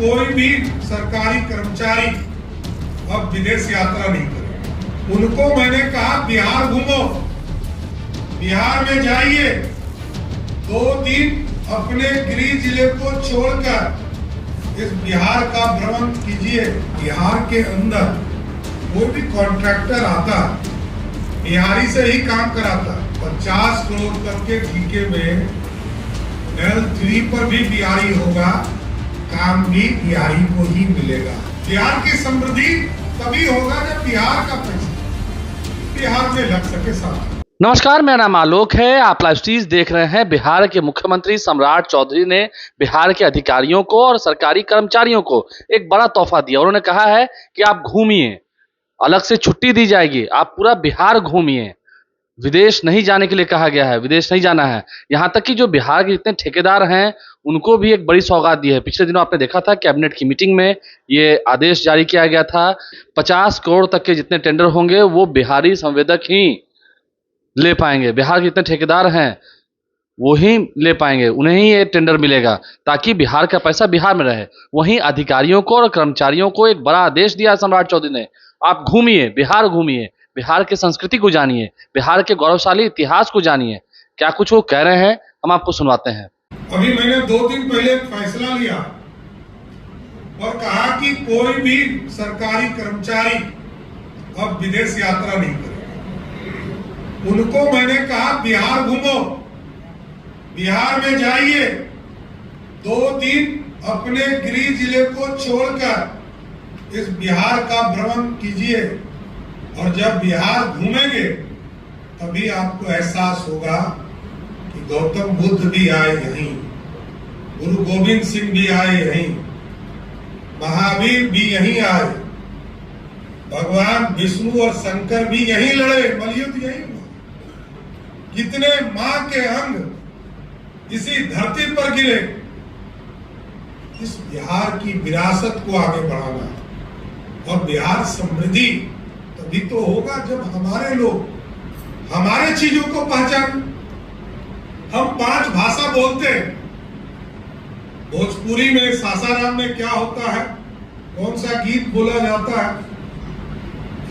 कोई भी सरकारी कर्मचारी अब विदेश यात्रा नहीं करे। उनको मैंने कहा बिहार घूमो, बिहार में जाइए, 2 दिन अपने गृह जिले को छोड़कर इस बिहार का भ्रमण कीजिए। बिहार के अंदर कोई भी कॉन्ट्रैक्टर आता बिहारी से ही काम कराता। 50 करोड़ तक के ठेके में L3 पर भी बिहारी होगा, काम भी बिहारी को ही मिलेगा। बिहार की समृद्धि तभी होगा जब बिहार का पैसा बिहार में लग सके। साथ नमस्कार, मेरा नाम आलोक है। आप लाइव स्ट्रीम देख रहे हैं। बिहार के मुख्यमंत्री सम्राट चौधरी ने बिहार के अधिकारियों को और सरकारी कर्मचारियों को एक बड़ा तोहफा दिया। उन्होंने कहा है कि आप घूमिए, अलग से छुट्टी दी जाएगी, आप पूरा बिहार घूमिए। विदेश नहीं जाने के लिए कहा गया है, विदेश नहीं जाना है। यहाँ तक कि जो बिहार के जितने ठेकेदार हैं उनको भी एक बड़ी सौगात दी है। पिछले दिनों आपने देखा था कैबिनेट की मीटिंग में ये आदेश जारी किया गया था, 50 करोड़ तक के जितने टेंडर होंगे वो बिहारी संवेदक ही ले पाएंगे। बिहार के जितने ठेकेदार हैं वो ही ले पाएंगे, उन्हें ही ये टेंडर मिलेगा ताकि बिहार का पैसा बिहार में रहे। वहीं अधिकारियों को और कर्मचारियों को एक बड़ा आदेश दिया सम्राट चौधरी ने, आप घूमिए, बिहार घूमिए, बिहार की संस्कृति को जानिए, बिहार के गौरवशाली इतिहास को जानिए। क्या कुछ वो कह रहे हैं, हम आपको सुनवाते हैं। अभी मैंने 2 दिन पहले एक फैसला लिया और कहा कि कोई भी सरकारी कर्मचारी अब विदेश यात्रा नहीं करे। उनको मैंने कहा बिहार घूमो, बिहार में जाइए, 2 दिन अपने गृह जिले को छोड़कर इस बिहार का भ्रमण कीजिए। और जब बिहार घूमेंगे तभी आपको एहसास होगा कि गौतम बुद्ध भी आए यहीं, गुरु गोविंद सिंह भी आए यहीं, महावीर भी यहीं आए, भगवान विष्णु और शंकर भी यहीं लड़े, मलयुद्ध यहीं हुआ। कितने मां के अंग इसी धरती पर गिरे। इस बिहार की विरासत को आगे बढ़ाना और बिहार समृद्धि तभी तो होगा जब हमारे लोग हमारे चीजों को पहचान। हम 5 भाषा बोलते हैं। भोजपुरी में सासाराम में क्या होता है, कौन सा गीत बोला जाता है,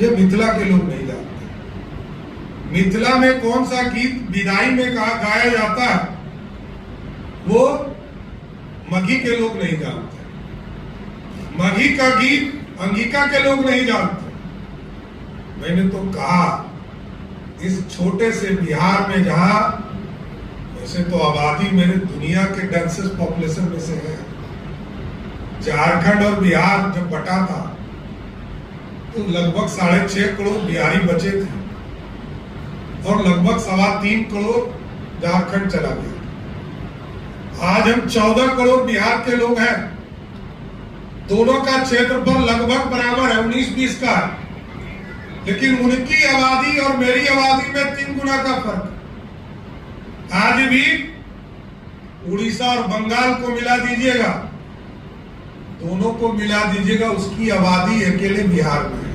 ये मिथिला के लोग नहीं जानते। मिथिला में कौन सा गीत विदाई में गाया जाता है वो मगही के लोग नहीं जानते। मगही का गीत अंगिका के लोग नहीं जानते। मैंने तो कहा इस छोटे से बिहार में, जहां वैसे तो आबादी मेरे दुनिया के डेंसेस्ट पॉपुलेशन में से है, झारखंड और बिहार जब बटा था तो लगभग 6.5 करोड़ बिहारी बचे थे और लगभग 3.25 करोड़ झारखंड चला गया। आज हम 14 करोड़ बिहार के लोग हैं। दोनों का क्षेत्रफल लगभग बराबर है, 19-20 का, लेकिन उनकी आबादी और मेरी आबादी में 3 गुना का फर्क। आज भी उड़ीसा और बंगाल को मिला दीजिएगा, दोनों को मिला दीजिएगा, उसकी आबादी अकेले बिहार में है।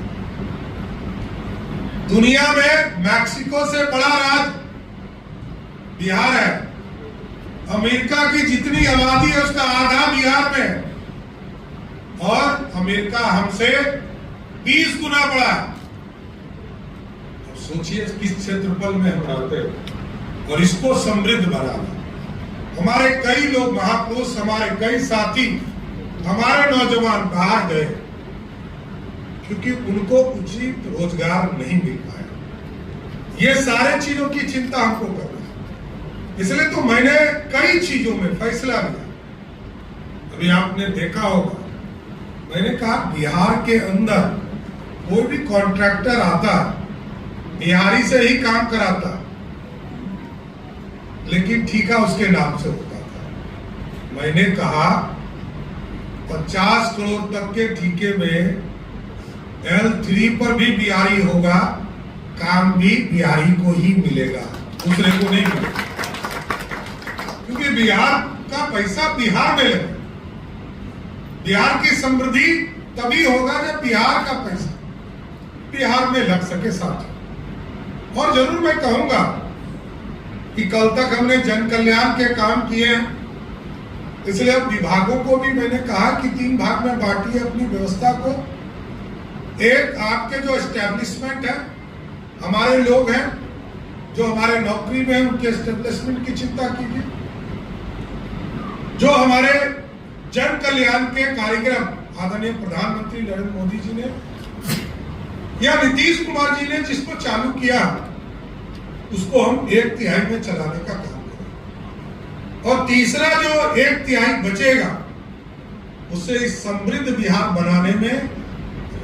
दुनिया में मैक्सिको से बड़ा राज्य बिहार है। अमेरिका की जितनी आबादी है उसका आधा बिहार में है और अमेरिका हमसे 20 गुना बड़ा है। अब सोचिए किस क्षेत्रफल में हम रहते हैं और इसको समृद्ध बनाना। हमारे कई लोग महापुरुष, हमारे कई साथी, हमारे नौजवान बाहर गए क्योंकि उनको उचित रोजगार नहीं मिल पाया। ये सारे चीजों की चिंता हमको करना है, इसलिए तो मैंने कई चीजों में फैसला लिया। अभी आपने देखा होगा, मैंने कहा बिहार के अंदर कोई भी कॉन्ट्रैक्टर आता बिहारी से ही काम कराता, लेकिन ठेका उसके नाम से होता था। मैंने कहा 50 करोड़ तक के ठेके में L3 पर भी बिहारी होगा, काम भी बिहारी को ही मिलेगा, दूसरे को नहीं मिलेगा। क्योंकि बिहार का पैसा बिहार में लगे। बिहार की समृद्धि तभी होगा जब बिहार का पैसा बिहार में लग सके। साथ और जरूर मैं कहूंगा कि कल तक हमने जन कल्याण के काम किए हैं, इसलिए अब विभागों को भी मैंने कहा कि 3 भाग में बांटिए अपनी व्यवस्था को। एक, आपके जो एस्टेब्लिशमेंट है, हमारे लोग हैं जो हमारे नौकरी में हैं, उनके एस्टेब्लिशमेंट की चिंता कीजिए। जो हमारे जन कल्याण के कार्यक्रम आदरणीय प्रधानमंत्री नरेंद्र मोदी जी ने या नीतीश कुमार जी ने जिसको चालू किया, उसको हम 1/3 में चलाने का काम करें। और तीसरा, जो 1/3 बचेगा, उससे इस समृद्ध बिहार बनाने में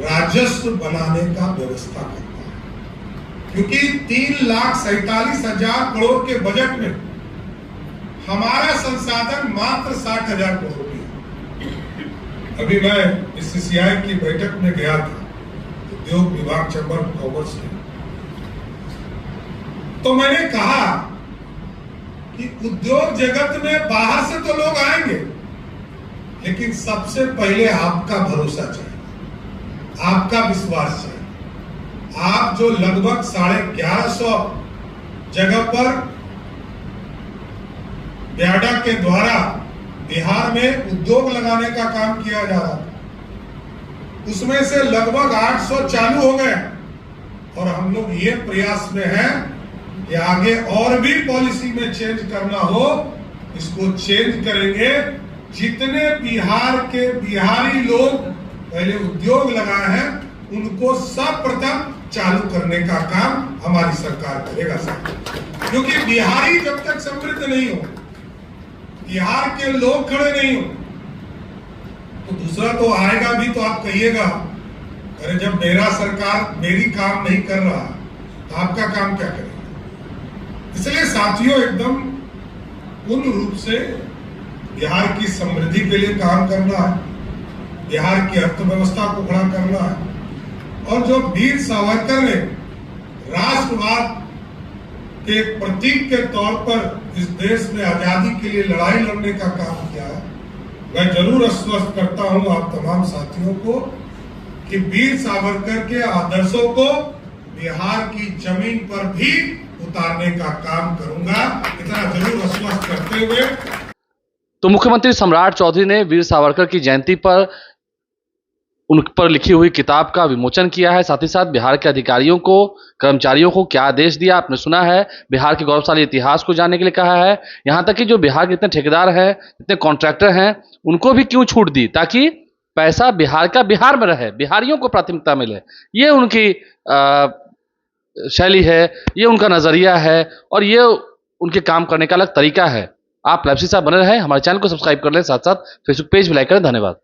राजस्व बनाने का व्यवस्था करना है। क्योंकि 3,47,000 करोड़ के बजट में हमारा संसाधन मात्र 60,000 करोड़ की। अभी मैं इस CCI की बैठक में गया था, उद्योग विभाग, चैम्बर ऑफ कॉमर्स के, तो मैंने कहा कि उद्योग जगत में बाहर से तो लोग आएंगे, लेकिन सबसे पहले आपका भरोसा चाहिए, आपका विश्वास चाहिए। आप जो लगभग 1150 जगह पर ब्याडा के द्वारा बिहार में उद्योग लगाने का काम किया जा रहा था, उसमें से लगभग 800 चालू हो गए। और हम लोग ये प्रयास में हैं कि आगे और भी पॉलिसी में चेंज करना हो, इसको चेंज करेंगे। जितने बिहार के बिहारी लोग पहले उद्योग लगाए हैं, उनको सर्वप्रथम चालू करने का काम हमारी सरकार करेगा सर। क्योंकि बिहारी जब तक समृद्ध नहीं हो, बिहार के लोग खड़े नहीं हो, तो दूसरा तो आएगा भी, तो आप कहिएगा अरे जब मेरा सरकार मेरी काम नहीं कर रहा, तो आपका काम क्या करेगा। इसलिए साथियों, एकदम पूर्ण रूप से बिहार की समृद्धि के लिए काम करना है, बिहार की अर्थव्यवस्था को खड़ा करना है। और जो वीर सावरकर ने राष्ट्रवाद के प्रतीक के तौर पर इस देश में आजादी के लिए लड़ाई लड़ने का काम किया है, मैं जरूर आश्वस्त करता हूं आप तमाम साथियों को कि वीर सावरकर के आदर्शों को बिहार की जमीन पर भी उतारने का काम करूंगा, इतना जरूर आश्वस्त करते हुए। तो मुख्यमंत्री सम्राट चौधरी ने वीर सावरकर की जयंती पर उन पर लिखी हुई किताब का विमोचन किया है। साथ ही साथ बिहार के अधिकारियों को, कर्मचारियों को क्या आदेश दिया, आपने सुना है। बिहार के गौरवशाली इतिहास को जानने के लिए कहा है। यहाँ तक कि जो बिहार के इतने ठेकेदार हैं, इतने कॉन्ट्रैक्टर हैं, उनको भी क्यों छूट दी, ताकि पैसा बिहार का बिहार में रहे, बिहारियों को प्राथमिकता मिले। ये उनकी शैली है, ये उनका नजरिया है, और ये उनके काम करने का अलग तरीका है। आप लाइव साहब बने रहे, हमारे चैनल को सब्सक्राइब कर लें, साथ साथ फेसबुक पेज भी लाइक करें। धन्यवाद।